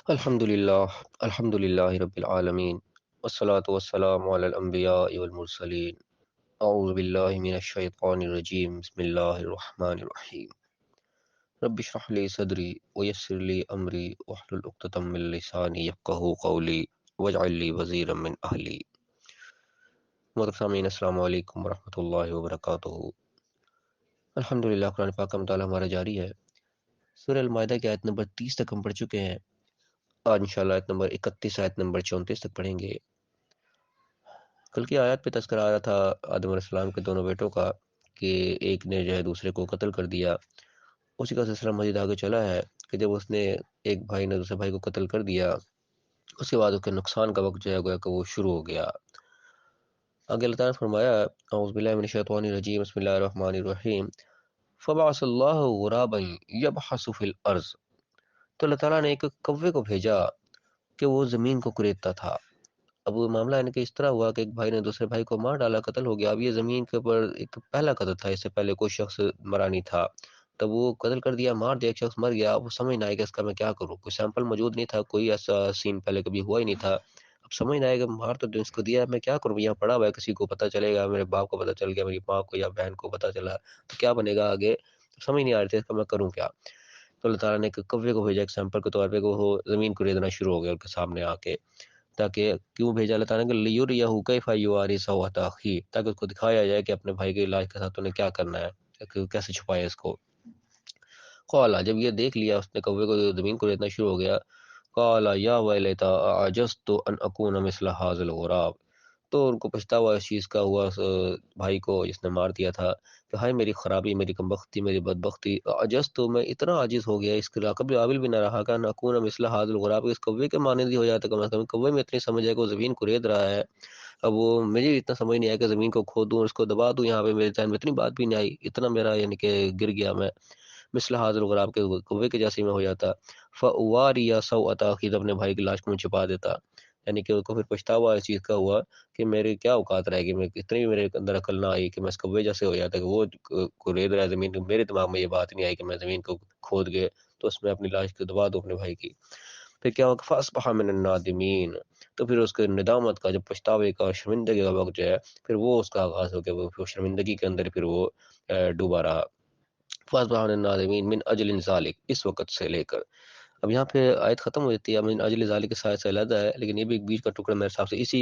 الحمد للہ رب العالمین والصلاة والسلام علی الانبیاء والمرسلین اعوذ باللہ من الشیطان الرجیم بسم اللہ الرحمن الرحیم رب اشرح لی صدری ویسر لی امری واحلل عقدۃ من لسانی یفقہوا قولی واجعل لی وزیرا من اہلی۔ محترم سامعین، السلام علیکم ورحمۃ اللہ وبرکاتہ۔ الحمدللہ، قرآن پاک کا مطالعہ ہمارا جاری ہے۔ سورہ المائدہ کی آیت نمبر 30 تک ہم پڑھ چکے ہیں۔ آج انشاءاللہ آیت نمبر 31 آیت نمبر 34 تک پڑھیں گے۔ کل کی آیات پہ تذکرہ آ رہا تھا آدم علیہ السلام کے دونوں بیٹوں کا، کہ ایک نے جو ہے دوسرے کو قتل کر دیا۔ اسی کا سلسلہ مزید آگے چلا ہے کہ جب اس نے ایک بھائی نے دوسرے بھائی کو قتل کر دیا، اس کے بعد اس کے نقصان کا وقت جو ہے گویا کہ وہ شروع ہو گیا۔ آگے اللہ تعالیٰ نے فرمایا، اعوذ باللہ من الشیطان الرجیم، بسم اللہ الرحمن الرحیم، فبعث اللہ غرابا یبحث فی الارض۔ تو اللہ تعالیٰ نے ایک کوے کو بھیجا کہ وہ زمین کو کریدتا تھا۔ اب وہ معاملہ ہے کہ اس طرح ہوا کہ ایک بھائی نے دوسرے بھائی کو مار ڈالا، قتل ہو گیا۔ اب یہ زمین کے اوپر ایک پہلا قتل تھا، اس سے پہلے کوئی شخص مرا نہیں تھا، تب وہ قتل کر دیا، مار دیا، ایک شخص مر گیا۔ اب وہ سمجھ نہ آئے کہ اس کا میں کیا کروں، کوئی سیمپل موجود نہیں تھا، کوئی ایسا سین پہلے کبھی ہوا ہی نہیں تھا۔ اب سمجھ نہ آئے کہ مار تو اس کو دیا، میں کیا کروں، یہاں پڑا ہوا ہے، کسی کو پتہ چلے گا، میرے باپ کو پتہ چل گیا، میری ماں کو یا بہن کو پتہ چلا تو کیا بنے گا آگے، سمجھ نہیں آ رہی تھی اس کا میں کروں کیا۔ تو اللہ تعالیٰ نے ایک کوے کو بھیجا ایک سیمپل کے طور پہ، کہ وہ زمین کو ریدنا شروع ہو گیا ان کے سامنے آ کے۔ تاکہ کیوں بھیجا اللہ تعالیٰ نے کہ لیریہ کیف یواری سوءۃ اخیہ، تاکہ اس کو دکھایا جائے کہ اپنے بھائی کے علاج کے ساتھ انہیں کیا کرنا ہے، کہ کیسے چھپائے اس کو۔ قالا، جب یہ دیکھ لیا اس نے کوے کو، زمین کو ریتنا شروع ہو گیا، قالا یا ویلیتا اعجزت ان اکون مثل ھذا الغراب، تو ان کو پچھتاوا اس چیز کا ہوا اس بھائی کو جس نے مار دیا تھا، کہ ہائے میری خرابی، میری کمبختی، میری بدبختی، عجزت، میں اتنا عاجز ہو گیا، اس کے قابل بھی نہ رہا کہ ان اکون مثل ھذا الغراب، اس کوے کے مانند ہی ہو جاتا، کم از کم کوے میں اتنی سمجھ ہے کہ وہ زمین کو رید رہا ہے۔ اب وہ مجھے اتنا سمجھ نہیں آیا کہ زمین کو کھودوں، اس کو دبا دوں، یہاں پہ میرے ذہن میں اتنی بات بھی نہیں آئی، اتنا میرا یعنی کہ گر گیا میں، مثل ھذا الغراب کے کوے کے جیسے میں ہو جاتا۔ فاواری سوءۃ اخی، اپنے بھائی کی لاش کو میں چھپا دیتا، یعنی کہ اس کو پھر پچھتاوا اس چیز کا ہوا کہ میرے کیا اوقات رہے گی، میں اتنی بھی میرے اندر عقل نہ آئی کہ میں اس کوے جیسے ہو جاتا، کہ وہ کو رید رہا ہے زمین، میرے دماغ میں یہ بات نہیں آئی کہ میں زمین کو کھود گئے تو اس میں اپنی لاش کو دبا دوں اپنے بھائی کی۔ پھر کیا ہوا کہ فاصبح من النادمین، تو پھر اس کے ندامت کا، جب پچھتاوے کا، شرمندگی کا وقت جو ہے، پھر وہ اس کا آغاز ہو گیا، وہ شرمندگی کے اندر پھر وہ ڈوبا رہا۔ فاصبح من النادمین من اجل ذالک، اس وقت سے لے کر، اب یہاں پہ آیت ختم ہو جاتی ہے، من اجل ذالک کے ساتھ سے علیحدہ ہے، لیکن یہ بھی ایک بیچ کا ٹکڑا میرے حساب سے اسی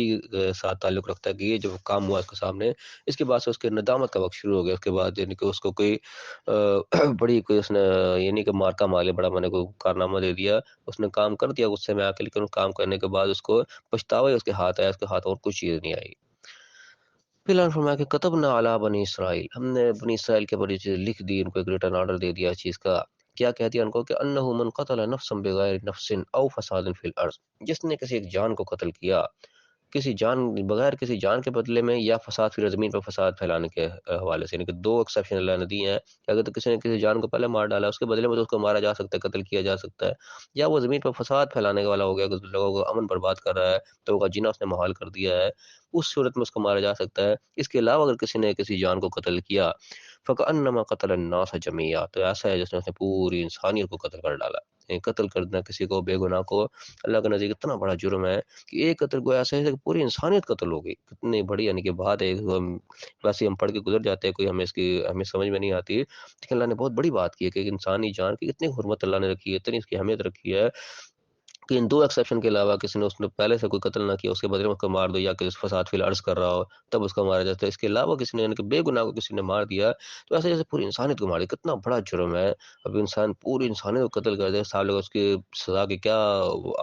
ساتھ تعلق رکھتا ہے کہ یہ جو کام ہوا اس کے سامنے، اس کے بعد سے اس کے ندامت کا وقت شروع ہو گیا۔ اس کے بعد یعنی کہ اس کو کوئی بڑی کوئی اس نے یعنی کہ مارکا مالے بڑا میں نے کوئی کارنامہ دے دیا، اس نے کام کر دیا غصے میں آ کے، لیکن اس کام کرنے کے بعد اس کو پچھتاوا ہی اس کے ہاتھ آیا، اس کے ہاتھ اور کچھ چیز نہیں آئی۔ پھر اللہ نے فرمایا کہ کتبنا علی بنی اسرائیل، ہم نے بنی اسرائیل کے بڑی چیز لکھ دی، ان کو ایک ریٹن آرڈر دے دیا اس چیز کا۔ کیا کہہ دیا ان کو کہ انہ من قتل نفسا بغیر نفس او فساد فی الارض، جس نے کسی ایک جان کو قتل کیا، کسی جان بغیر کسی جان کے بدلے میں، یا فساد پھر زمین پر فساد پھیلانے کے حوالے سے، یعنی کہ دو ایکسیپشن اللہ نے دی ہیں کہ اگر تو کسی نے کسی جان کو پہلے مار ڈالا، اس کے بدلے میں تو اس کو مارا جا سکتا ہے، قتل کیا جا سکتا ہے، یا وہ زمین پر فساد پھیلانے والا ہو گیا کہ لوگوں کو امن برباد کر رہا ہے، لوگوں کا جینا اس نے محال کر دیا ہے، اس صورت میں اس کو مارا جا سکتا ہے۔ اس کے علاوہ اگر کسی نے کسی جان کو قتل کیا، فَكَأَنَّمَا قَتَلَ النَّاسَ جَمِيعًا، تو ایسا ہے جس نے اس نے پوری انسانیت کو قتل کر ڈالا۔ یعنی قتل کرنا کسی کو بے گناہ کو اللہ کے نزدیک اتنا بڑا جرم ہے کہ ایک قتل کو ایسا ہے کہ پوری انسانیت قتل ہو گئی، کتنی بڑی یعنی کہ بات ہے۔ ویسے ہم پڑھ کے گزر جاتے ہیں، کوئی ہمیں اس کی ہمیں سمجھ میں نہیں آتی، لیکن اللہ نے بہت بڑی بات کی ہے کہ ایک انسانی جان کی اتنی حرمت اللہ نے رکھی ہے، اتنی اس کی اہمیت رکھی ہے کہ ان دو ایکسیپشن کے علاوہ کسی نے اس نے پہلے سے کوئی قتل نہ کیا، اس کے بدلے میں اس کو مار دو، یا کہ فساد فی الارض کر رہا ہو تب اس کو مارا جاتا ہے۔ اس کے علاوہ کسی نے یعنی کہ بے گناہ کو کسی نے مار دیا تو ایسے جیسے پوری انسانیت کو مار دیا، کتنا بڑا جرم ہے۔ اب انسان پوری انسانیت کو قتل کر دے، صاحب لوگ اس کی سزا کی کیا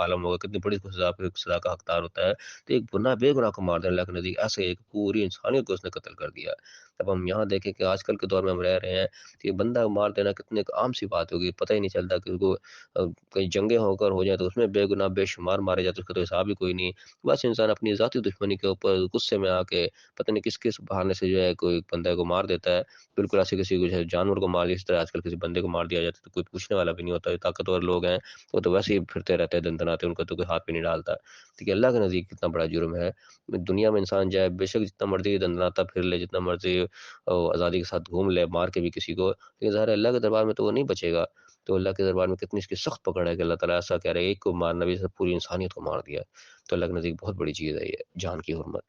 عالم ہوگا، کتنی بڑی سزا، پھر سزا کا حقدار ہوتا ہے۔ تو ایک گناہ بے گناہ کو مار دینا اللہ کے نزدیک ایسے ایک پوری انسانیت کو اس نے قتل کر دیا۔ اب ہم یہاں دیکھیں کہ آج کل کے دور میں ہم رہ رہے ہیں کہ بندہ مار دینا کتنے ایک عام سی بات ہوگی، پتہ ہی نہیں چلتا کہ اس کو کئی جنگیں ہو کر ہو جائیں تو اس میں بے گناہ بے شمار مارے جاتے، اس کا تو حساب ہی کوئی نہیں۔ بس انسان اپنی ذاتی دشمنی کے اوپر غصے میں آ کے پتہ نہیں کس کس بہانے سے جو ہے کوئی بندے کو مار دیتا ہے، بالکل ایسے کسی کو جانور کو مار دیا، اس طرح آج کل کسی بندے کو مار دیا جاتا ہے تو کوئی پوچھنے والا بھی نہیں ہوتا۔ طاقتور لوگ ہیں وہ تو ویسے ہی پھرتے رہتے ہیں، دندناتے، ان کا تو کوئی ہاتھ بھی نہیں ڈالتا۔ ٹھیک ہے، اللہ کے نزدیک کتنا بڑا جرم ہے۔ دنیا میں انسان جائے بے شک جتنا مرضی دندناتا پھر لے، جتنا مرضی آزادی کے ساتھ گھوم لے، مار کے بھی کسی کو، لیکن ظاہر ہے اللہ کے دربار میں تو وہ نہیں بچے گا۔ تو اللہ کے دربار میں کتنی اس کی سخت پکڑ ہے کہ اللہ تعالیٰ ایسا کہہ رہے ہیں ایک کو مارنا بھی پوری انسانیت کو مار دیا، تو اللہ کے نزدیک بہت بڑی چیز ہے یہ جان کی حرمت۔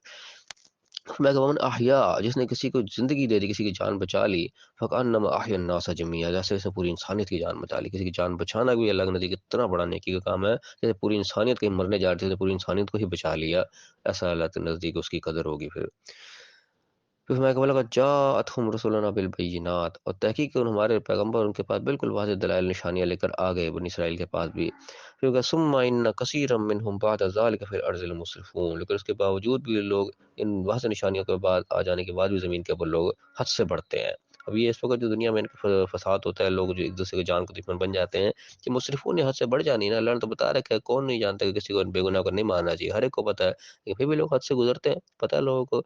میں کہ ومن احیا، جس نے کسی کو زندگی دے دی، کسی کی جان بچا لی، فکانما احیا الناس جميعا، جیسے اسے پوری انسانیت کی جان بچا لی۔ کسی کی جان بچانا بھی اللہ کے نزدیک اتنا بڑا نیکی کا کام ہے، جیسے پوری انسانیت کہیں مرنے جا رہی تھی تو پوری انسانیت کو ہی بچا لیا، ایسا اللہ کے نزدیک اس کی قدر ہوگی۔ پھر میں کہ بولا جاءتہم رسلنا بالبینات، اور تحقیق ان ہمارے پیغمبر ان کے پاس بالکل واضح دلائل نشانیاں لے کر آ گئے، بنی اسرائیل کے پاس بھی۔ پھر کہ ثم ان کثیرا منہم بعد ذلک فی الارض المسرفون، لیکن اس کے باوجود بھی لوگ ان واضح نشانیوں کے بعد آ جانے کے بعد بھی زمین کے اوپر لوگ حد سے بڑھتے ہیں۔ اب یہ اس وقت جو دنیا میں ان کا فساد ہوتا ہے، لوگ جو ایک دوسرے کی جان کو دشمن بن جاتے ہیں، کہ مسرفون نے حد سے بڑھ جانی نا، اللہ نے تو بتا رکھا ہے، کون نہیں جانتا کہ کسی کو بے گناہ کو نہیں مارنا چاہیے، ہر ایک کو پتہ ہے، لیکن پھر بھی لوگ حد سے گزرتے ہیں، پتہ ہے لوگوں کو۔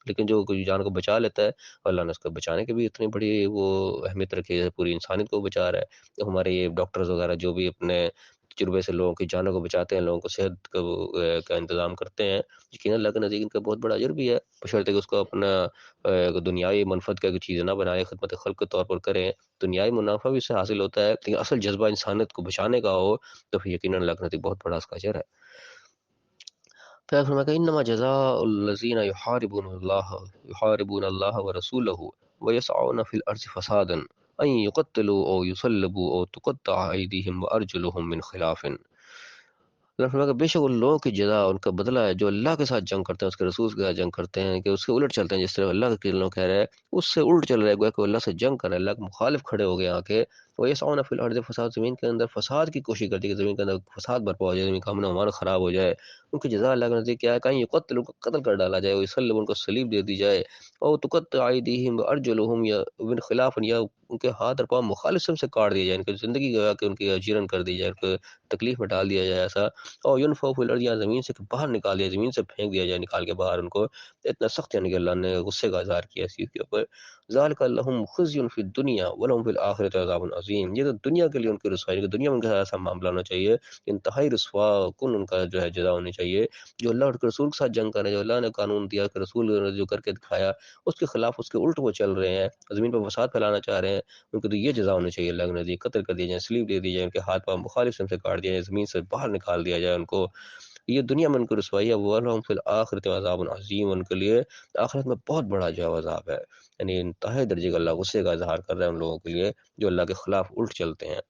لیکن جو کوئی جان کو بچا لیتا ہے، اللہ نے اس کو بچانے کی بھی اتنی بڑی وہ اہمیت رکھی ہے، پوری انسانیت کو بچا رہا ہے۔ ہمارے یہ ڈاکٹرز وغیرہ جو بھی اپنے تجربے سے لوگوں کی جانوں کو بچاتے ہیں، لوگوں کو صحت کا انتظام کرتے ہیں، یقیناً اللہ کے نزدیک ان کا بہت بڑا اجر بھی ہے، بشرطے کہ اس کو اپنا دنیائی منفعت کا کوئی چیز نہ بنائے، خدمت خلق کے طور پر کریں، دنیائی منافع بھی اس سے حاصل ہوتا ہے، لیکن اصل جذبہ انسانیت کو بچانے کا ہو تو پھر یقیناً اللہ کے نزدیک بہت بڑا اس کا اجر ہے۔ پھر فرمایا کہ انما جزاء الذین یحاربون اللہ ورسولہ ویسعون فی الارض فسادا ان یقتلوا او یصلبوا او تقطع ایدیہم وارجلہم من خلاف۔ اللہ فرمایا کہ بے شک ان لوگوں کی جزا، ان کا بدلہ ہے جو اللہ کے ساتھ جنگ کرتے ہیں، اس کے رسول کے ساتھ جنگ کرتے ہیں، کہ اس کے الٹ چلتے ہیں، جس طرح اللہ کے لوگ کہہ رہے ہیں اس سے الٹ چل رہے ہیں، گویا کہ اللہ سے جنگ کر رہے ہیں، اللہ کے مخالف کھڑے ہو گئے آ کے، وہ یسعون فی الارض فساد، زمین کے اندر فساد کی کوشش کرتی ہے کہ زمین کے اندر فساد برپا ہو جائے، زمین کا امن و امان خراب ہو جائے۔ ان کی جزا اللہ کے نزدیک کیا ہے؟ کہیں یقتل، ان کو قتل کر ڈالا جائے، ویسلب، ان کو صلیب دے دی جائے، اور تقطع ایدیہم وارجلہم، یا من خلاف، یا ان کے ہاتھ اور پاؤں مخالف سم سے کاٹ دیے جائے، ان کی زندگی گوا کہ ان کی جیرن کر دی جائے، ان کو تکلیف میں ڈال دیا جائے ایسا، اور ینفوا فی الارض، یا زمین سے باہر نکال دیا، زمین سے پھینک دیا جائے، نکال کے باہر ان کو، اتنا سخت یعنی کہ اللہ نے غصے کا اظہار کیا اس چیز کے اوپر۔ ذالک لہم خزی فی الدنیا ولہم فی الآخرۃ عذاب عظیم، یہ تو دنیا کے لیے ان کی رسوائی، کہ دنیا میں ان کے ساتھ ایسا معاملہ ہونا چاہیے، انتہائی رسوا کن ان کا جو ہے جزا ہونی چاہیے، جو اللہ اور کے رسول کے ساتھ جنگ کر رہے ہیں، جو اللہ نے قانون دیا کہ رسول نے جو کر کے دکھایا اس کے خلاف، اس کے الٹ وہ چل رہے ہیں، زمین پر فساد پھیلانا چاہ رہے ہیں، ان کو تو یہ جزا ہونی چاہیے، اللہ کے نزدیک قتل کر دیا جائے، سلیب دے دی جائے، ان کے ہاتھ پاؤں مخالف سم سے کاٹ دیا جائے، زمین سے باہر نکال دیا جائے ان کو، یہ دنیا میں ان کو رسوائی ہے۔ وَلَهُمْ فِي الْآخِرَةِ عَذَابٌ عَظِيمٌ، ان کے لیے آخرت میں بہت بڑا جو عذاب ہے، یعنی انتہائی درجے کا اللہ غصے کا اظہار کر رہا ہے ان لوگوں کے لیے جو اللہ کے خلاف الٹ چلتے ہیں۔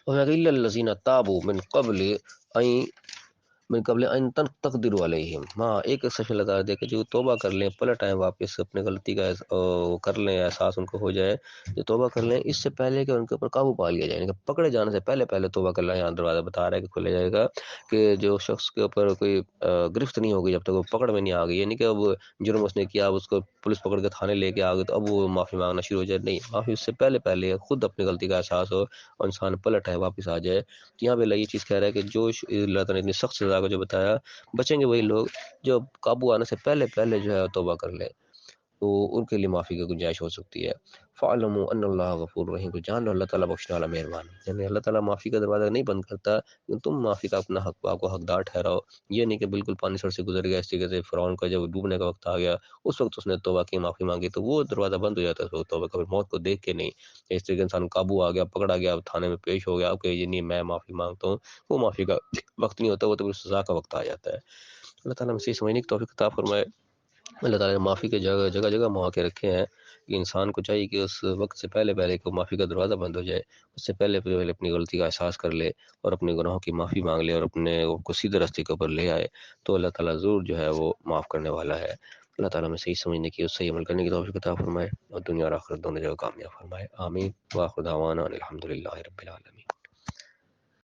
وَإِلَّا الَّذِينَ تَابُوا من قبل ان تقدروا علیہم، ہاں ایک سیشن لگا دے کہ جو توبہ کر لیں، پلٹ آئیں واپس، اپنے غلطی کا کر لیں، احساس ان کو ہو جائے، جو توبہ کر لیں اس سے پہلے کہ ان کے اوپر قابو پا لیا جائے، یعنی کہ پکڑے جانے سے پہلے پہلے توبہ کر لیں۔ یہاں دروازہ بتا رہا ہے کہ کھولے جائے گا کہ جو شخص کے اوپر کوئی گرفت نہیں ہوگی جب تک وہ پکڑ میں نہیں آ گئی، یعنی کہ اب جرم اس نے کیا، اب اس کو پولیس پکڑ کے تھانے لے کے آ گئی تو اب وہ معافی مانگنا شروع ہو جائے، نہیں، معافی اس سے پہلے پہلے خود اپنی غلطی کا احساس ہو اور انسان پلٹ آئے، واپس آ جائے۔ یہاں پہ اللہ یہ چیز کہہ رہا ہے کہ جو اللہ تعالیٰ نے اتنی سخت سزا کو جو بتایا، بچیں گے وہی لوگ جو قابو آنے سے پہلے پہلے جو ہے توبہ کر لیں، تو ان کے لیے معافی کی گنجائش ہو سکتی ہے۔ فَاعْلَمُوا أَنَّ اللَّهَ غَفُورٌ رَحِيمٌ، تو جان لو اللہ تعالیٰ بخشنے والا مہربان ہے، یعنی اللہ تعالیٰ معافی کا دروازہ نہیں بند کرتا، لیکن تم معافی کا اپنا حق کو حقدار ٹھہراؤ، یہ نہیں کہ بالکل پانی سر سے گزر گیا، اس طریقے سے فرعون کا جب ڈوبنے کا وقت آ گیا اس وقت اس نے توبہ کی، معافی مانگی تو وہ دروازہ بند ہو جاتا ہے، توبہ کبھی موت کو دیکھ کے نہیں، اس طریقے انسان قابو آ گیا، پکڑا گیا، تھانے میں پیش ہو گیا، اب کہ یہ نہیں میں معافی مانگتا ہوں، وہ معافی کا وقت نہیں ہوتا، وہ تو سزا کا وقت آ جاتا ہے۔ اللہ تعالیٰ ہمیں صحیح سمجھنے کی توفیق عطا فرمائے۔ اللہ تعالیٰ نے معافی کے جگہ جگہ جگہ مواقع رکھے ہیں کہ انسان کو چاہیے کہ اس وقت سے پہلے پہلے کہ معافی کا دروازہ بند ہو جائے، اس سے پہلے پہلے اپنی غلطی کا احساس کر لے اور اپنے گناہوں کی معافی مانگ لے اور اپنے کو سیدھے راستے کے اوپر لے آئے، تو اللہ تعالیٰ ضرور جو ہے وہ معاف کرنے والا ہے۔ اللہ تعالیٰ ہمیں صحیح سمجھنے کی، اس صحیح عمل کرنے کی توفیق عطا فرمائے اور دنیا اور آخرت دونوں جگہ کامیاب فرمائے، آمین۔ وآخر دعوانا ان الحمد للہ رب العالمین۔